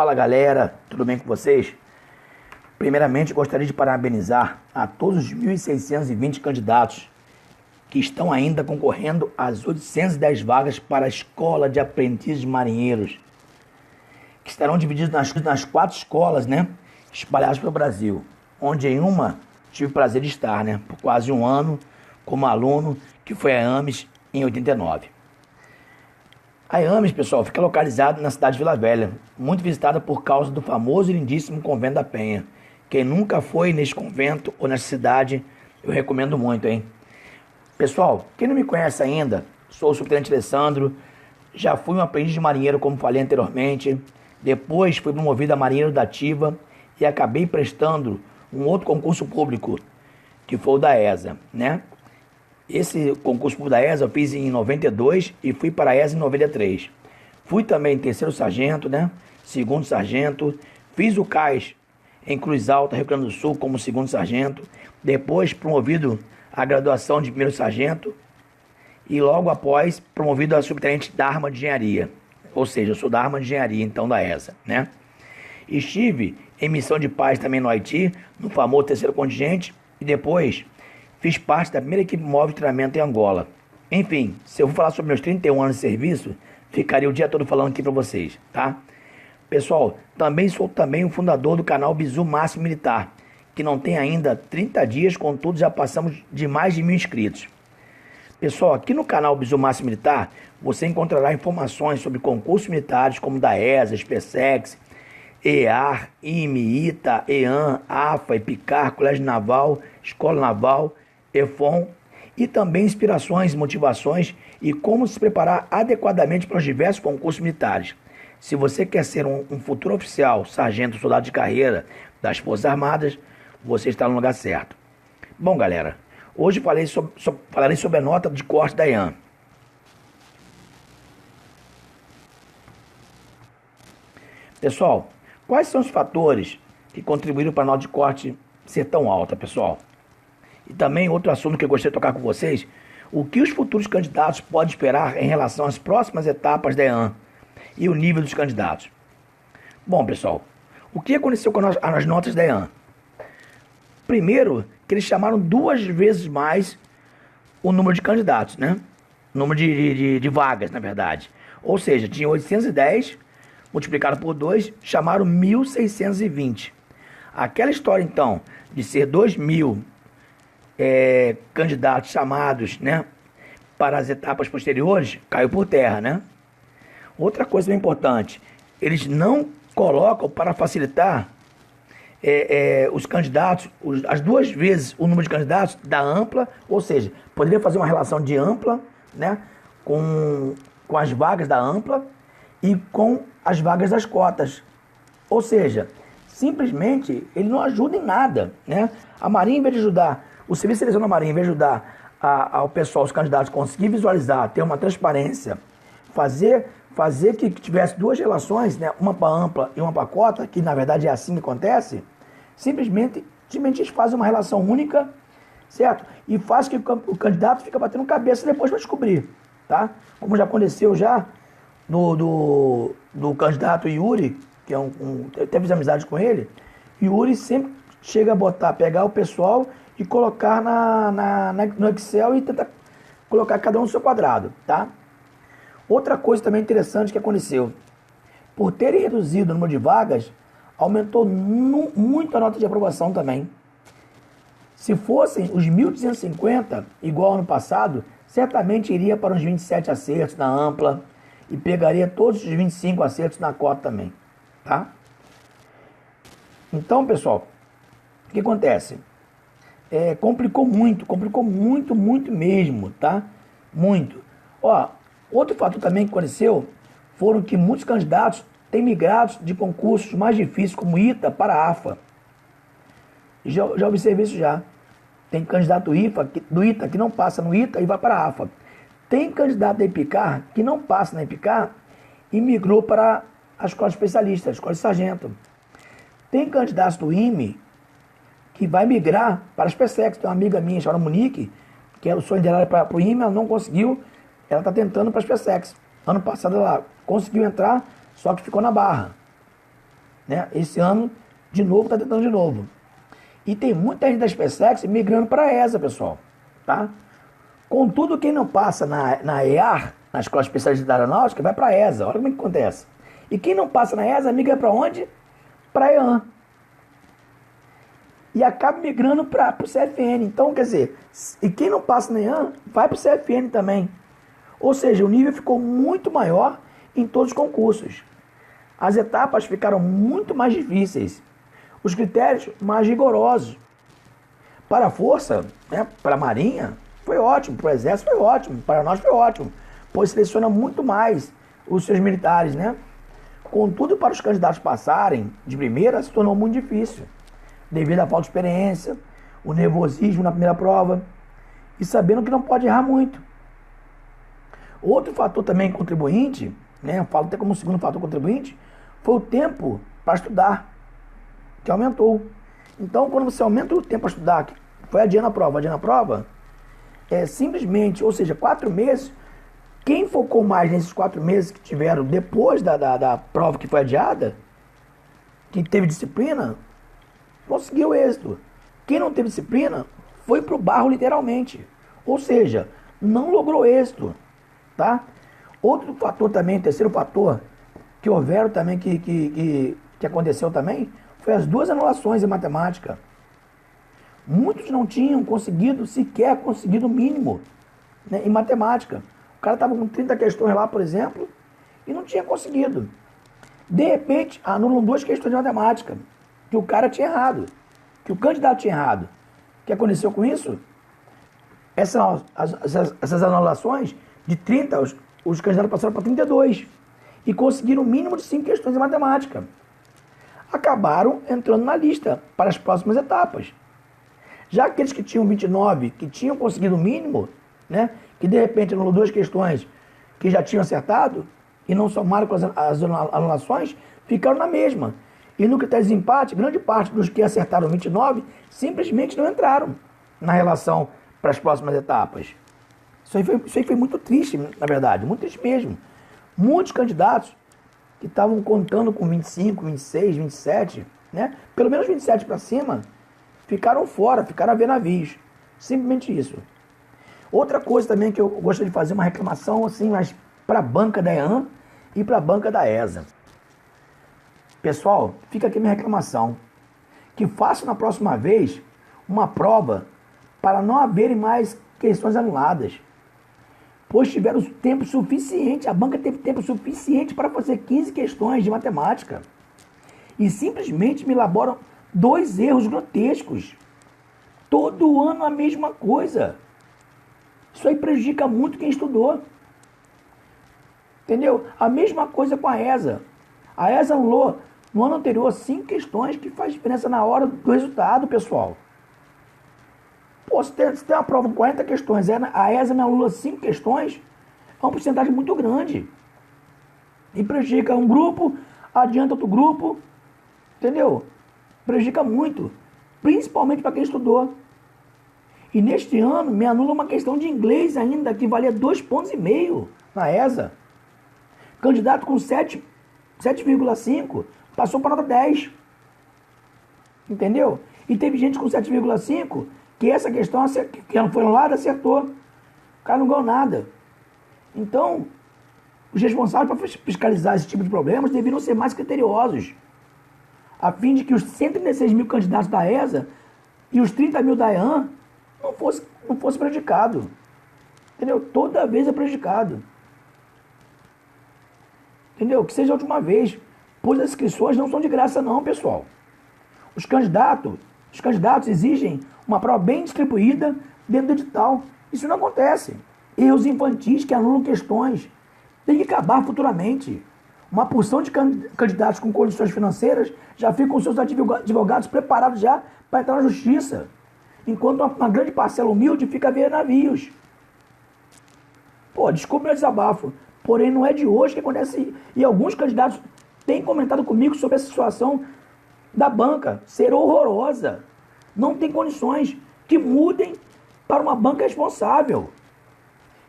Fala galera, tudo bem com vocês? Primeiramente gostaria de parabenizar a todos os 1.620 candidatos que estão ainda concorrendo às 810 vagas para a Escola de Aprendizes Marinheiros, que estarão divididos nas 4 escolas, espalhadas pelo Brasil, onde em uma tive o prazer de estar, por quase um ano como aluno, que foi a AMES em 89. A AMES, pessoal, fica localizada na cidade de Vila Velha, muito visitada por causa do famoso e lindíssimo Convento da Penha. Quem nunca foi nesse convento ou nessa cidade, eu recomendo muito, hein? Pessoal, quem não me conhece ainda, sou o subtenente Alessandro, já fui um aprendiz de marinheiro, como falei anteriormente, depois fui promovido a marinheiro da ativa e acabei prestando um outro concurso público, que foi o da ESA, Esse concurso público da ESA eu fiz em 92 e fui para a ESA em 93. Fui também terceiro sargento, segundo sargento. Fiz o CAIS em Cruz Alta, Rio Grande do Sul, como segundo sargento. Depois promovido à graduação de primeiro sargento. E logo após promovido a subtenente da Arma de Engenharia. Ou seja, eu sou da Arma de Engenharia, então da ESA, Estive em missão de paz também no Haiti, no famoso terceiro contingente. E depois fiz parte da primeira equipe móvel de treinamento em Angola. Enfim, se eu for falar sobre meus 31 anos de serviço, ficaria o dia todo falando aqui para vocês, Pessoal, sou o fundador do canal Bizu Máximo Militar, que não tem ainda 30 dias, contudo já passamos de mais de 1.000 inscritos. Pessoal, aqui no canal Bizu Máximo Militar, você encontrará informações sobre concursos militares como da ESA, SpaceX, EAR, IME, ITA, EAN, AFA, EPICAR, Colégio Naval, Escola Naval, EFON, e também inspirações, motivações e como se preparar adequadamente para os diversos concursos militares. Se você quer ser um futuro oficial, sargento, soldado de carreira das Forças Armadas, você está no lugar certo. Bom, galera, hoje falarei sobre a nota de corte da EAN. Pessoal, quais são os fatores que contribuíram para a nota de corte ser tão alta, pessoal? E também outro assunto que eu gostaria de tocar com vocês, o que os futuros candidatos podem esperar em relação às próximas etapas da EAN e o nível dos candidatos. Bom, pessoal, o que aconteceu com as notas da EAN? Primeiro, que eles chamaram 2 vezes mais o número de candidatos, o número de vagas, na verdade. Ou seja, tinha 810 multiplicado por 2, chamaram 1.620. Aquela história, então, de ser 2.000 candidatos chamados, para as etapas posteriores, caiu por terra, Outra coisa bem importante, eles não colocam para facilitar os candidatos, as 2 vezes o número de candidatos da ampla, ou seja, poderia fazer uma relação de ampla, com as vagas da ampla e com as vagas das cotas. Ou seja, simplesmente ele não ajuda em nada, A Marinha, em vez de ajudar, o Serviço de Seleção da Marinha, em vez de ajudar ao pessoal, os candidatos, conseguir visualizar, ter uma transparência, fazer que tivesse 2 relações, uma para ampla e uma para cota, que na verdade é assim que acontece, simplesmente eles fazem uma relação única, certo? E faz que o candidato fica batendo cabeça depois para descobrir, Como já aconteceu já do candidato Yuri, que eu até fiz amizade com ele. Yuri sempre chega a pegar o pessoal e colocar no Excel e tentar colocar cada um no seu quadrado, Outra coisa também interessante que aconteceu, por terem reduzido o número de vagas, aumentou muito a nota de aprovação também. Se fossem os 1.250, igual ano passado, certamente iria para uns 27 acertos na ampla e pegaria todos os 25 acertos na cota também, Então, pessoal, o que acontece? Complicou muito mesmo, Muito. Outro fato também que aconteceu foram que muitos candidatos têm migrado de concursos mais difíceis, como ITA, para a AFA. Já observei isso já. Tem candidato do ITA que não passa no ITA e vai para a AFA. Tem candidato da EPICAR que não passa na EPICAR e migrou para a escola especialista, a escola de sargento. Tem candidatos do IME que vai migrar para a SpaceX. Tem uma amiga minha chamada Monique, que era o sonho dela para o IME, ela não conseguiu. Ela está tentando para a SpaceX. Ano passado ela conseguiu entrar, só que ficou na barra. né? Esse ano, de novo, está tentando de novo. E tem muita gente da SpaceX migrando para a ESA, pessoal, tá? Contudo, quem não passa na EAR, na Escola Especialista da Aeronáutica, vai para a ESA. Olha como é que acontece. E quem não passa na ESA, migra para onde? Para a EAN. E acaba migrando para o CFN. Então, quer dizer, e quem não passa na EAN, vai para o CFN também. Ou seja, o nível ficou muito maior em todos os concursos. As etapas ficaram muito mais difíceis. Os critérios mais rigorosos. Para a Força, né, para a Marinha, foi ótimo. Para o Exército foi ótimo. Para nós foi ótimo. Pois seleciona muito mais os seus militares, né? Contudo, para os candidatos passarem de primeira, se tornou muito difícil. Devido à falta de experiência, o nervosismo na primeira prova e sabendo que não pode errar muito. Outro fator também contribuinte, né, eu falo até como segundo fator contribuinte, foi o tempo para estudar, que aumentou. Então, quando você aumenta o tempo para estudar, que foi adiando a prova, simplesmente, ou seja, 4 meses, quem focou mais nesses 4 meses que tiveram depois da prova que foi adiada, que teve disciplina, conseguiu êxito. Quem não teve disciplina, foi pro barro literalmente. Ou seja, não logrou êxito. Tá? Outro fator também, terceiro fator, que houveram também, que aconteceu também, foi as 2 anulações em matemática. Muitos não tinham sequer conseguido o mínimo, né, em matemática. O cara estava com 30 questões lá, por exemplo, e não tinha conseguido. De repente, anulam 2 questões de matemática, que o cara tinha errado, que o candidato tinha errado. O que aconteceu com isso? Essas anulações, de 30, os candidatos passaram para 32 e conseguiram o mínimo de 5 questões em matemática. Acabaram entrando na lista para as próximas etapas. Já aqueles que tinham 29, que tinham conseguido o mínimo, né, que de repente anulou 2 questões que já tinham acertado e não somaram com as anulações, ficaram na mesma. E no critério de empate, grande parte dos que acertaram 29 simplesmente não entraram na relação para as próximas etapas. Isso aí foi muito triste, na verdade, muito triste mesmo. Muitos candidatos que estavam contando com 25, 26, 27, né? Pelo menos 27 para cima, ficaram fora, ficaram a ver navios. Simplesmente isso. Outra coisa também que eu gostaria de fazer uma reclamação, assim, mas para a banca da EAN e para a banca da ESA. Pessoal, fica aqui minha reclamação. Que façam na próxima vez uma prova para não haverem mais questões anuladas. Pois tiveram tempo suficiente, a banca teve tempo suficiente para fazer 15 questões de matemática. E simplesmente me elaboram 2 erros grotescos. Todo ano a mesma coisa. Isso aí prejudica muito quem estudou. Entendeu? A mesma coisa com a ESA. A ESA anulou no ano anterior 5 questões que faz diferença na hora do resultado, pessoal. Pô, se tem uma prova com 40 questões, a ESA me anula 5 questões, é uma porcentagem muito grande. E prejudica um grupo, adianta outro grupo, entendeu? Prejudica muito, principalmente para quem estudou. E neste ano me anula uma questão de inglês ainda, que valia 2,5 pontos na ESA. Candidato com 7,5 passou para nota 10. Entendeu? E teve gente com 7,5 que essa questão, que não foi anulada, acertou. O cara não ganhou nada. Então, os responsáveis para fiscalizar esse tipo de problemas deveriam ser mais criteriosos, a fim de que os 136 mil candidatos da ESA e os 30 mil da EAN não fosse prejudicado. Entendeu? Toda vez é prejudicado. Entendeu? Que seja a última vez, pois as inscrições não são de graça não, pessoal. Os candidatos exigem uma prova bem distribuída dentro do edital. Isso não acontece. Erros infantis que anulam questões. Tem que acabar futuramente. Uma porção de candidatos com condições financeiras já ficam com seus advogados preparados já para entrar na justiça. Enquanto uma grande parcela humilde fica a ver navios. Pô, desculpa meu desabafo. Porém, não é de hoje que acontece. E alguns candidatos têm comentado comigo sobre a situação da banca ser horrorosa. Não tem condições. Que mudem para uma banca responsável.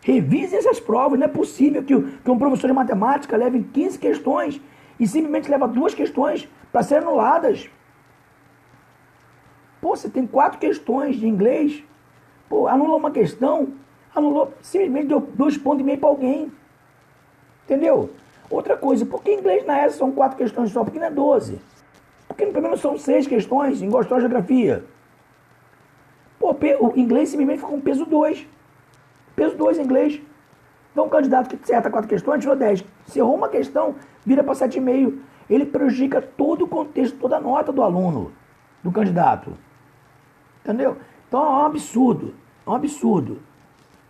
Revisem essas provas. Não é possível que um professor de matemática leve 15 questões e simplesmente leva 2 questões para serem anuladas. Pô, você tem 4 questões de inglês, pô, anula uma questão, anulou, simplesmente deu 2,5 pontos para alguém. Entendeu? Outra coisa, por que inglês na ESA são 4 questões só? Por que não é 12? Porque no primeiro são 6 questões em História e Geografia. Pô, o inglês simplesmente fica com peso 2. Peso 2 em inglês. Então, um candidato que acerta 4 questões, tirou 10. Se errou uma questão, vira para 7,5. Ele prejudica todo o contexto, toda a nota do aluno, do candidato. Entendeu? Então, é um absurdo. É um absurdo.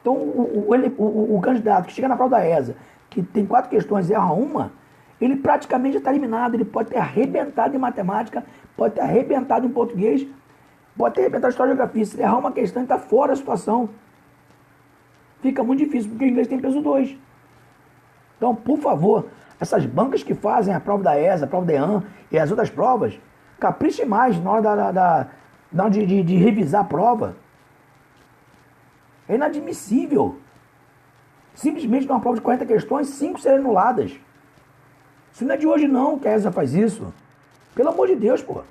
Então, o candidato que chega na prova da ESA, que tem 4 questões e erra uma, ele praticamente está eliminado. Ele pode ter arrebentado em matemática, pode ter arrebentado em português, pode ter arrebentado em História e Geografia. Se ele errar uma questão, ele está fora da situação. Fica muito difícil, porque o inglês tem peso 2. Então, por favor, essas bancas que fazem a prova da ESA, a prova da EAN e as outras provas, caprichem mais na hora de revisar a prova. É inadmissível. Simplesmente numa prova de 40 questões, 5 serem anuladas. Isso não é de hoje não que a ESA faz isso. Pelo amor de Deus, pô.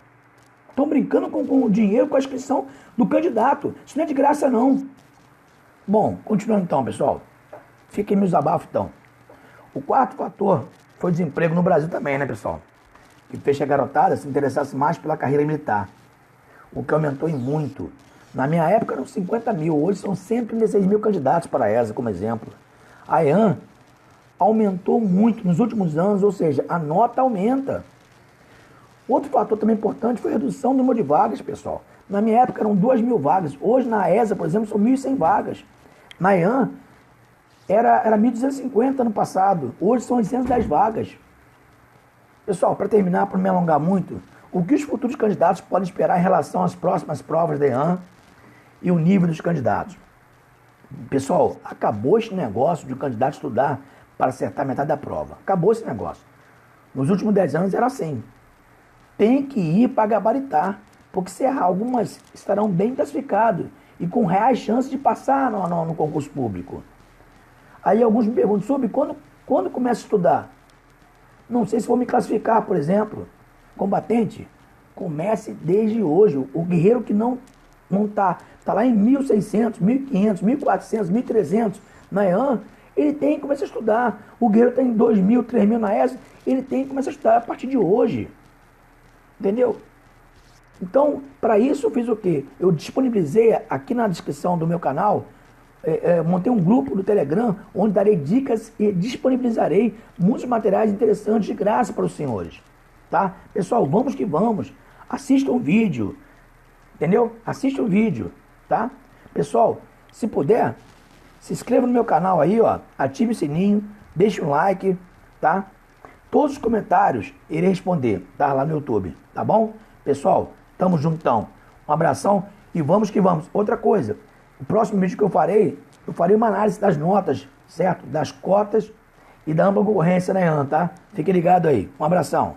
Estão brincando com o dinheiro, com a inscrição do candidato. Isso não é de graça não. Bom, continuando então, pessoal. Fiquem meus abafos então. O quarto fator foi o desemprego no Brasil também, né, pessoal? Que fez que a garotada se interessasse mais pela carreira militar. O que aumentou em muito. Na minha época eram 50 mil, hoje são 136 mil candidatos para a ESA, como exemplo. A EAN aumentou muito nos últimos anos, ou seja, a nota aumenta. Outro fator também importante foi a redução do número de vagas, pessoal. Na minha época eram 2.000 vagas, hoje na ESA, por exemplo, são 1.100 vagas. Na EAN era 1.250 ano passado, hoje são 810 vagas. Pessoal, para terminar, para não me alongar muito, o que os futuros candidatos podem esperar em relação às próximas provas da EAN e o nível dos candidatos? Pessoal, acabou esse negócio de o candidato estudar para acertar metade da prova. Acabou esse negócio. Nos últimos 10 anos era assim. Tem que ir para gabaritar, porque se errar algumas estarão bem classificados e com reais chances de passar no concurso público. Aí alguns me perguntam sobre quando começa a estudar. Não sei se vou me classificar, por exemplo, combatente. Comece desde hoje. O guerreiro que não está lá em 1.600, 1.500, 1.400, 1.300 na EAN, ele tem que começar a estudar. O guerreiro está em 2.000, 3.000 na ESA, ele tem que começar a estudar a partir de hoje. Entendeu? Então, para isso eu fiz o quê? Eu disponibilizei aqui na descrição do meu canal, montei um grupo do Telegram, onde darei dicas e disponibilizarei muitos materiais interessantes de graça para os senhores. Tá? Pessoal, vamos que vamos. Assistam o vídeo. Entendeu? Assistam o vídeo. Tá? Pessoal, se puder, se inscreva no meu canal aí, ó. Ative o sininho, deixe um like, tá? Todos os comentários irei responder, tá? Lá no YouTube, tá bom? Pessoal, tamo juntão. Um abração e vamos que vamos. Outra coisa, o próximo vídeo que eu farei uma análise das notas, certo? Das cotas e da ampla concorrência na EAN, tá? Fique ligado aí. Um abração.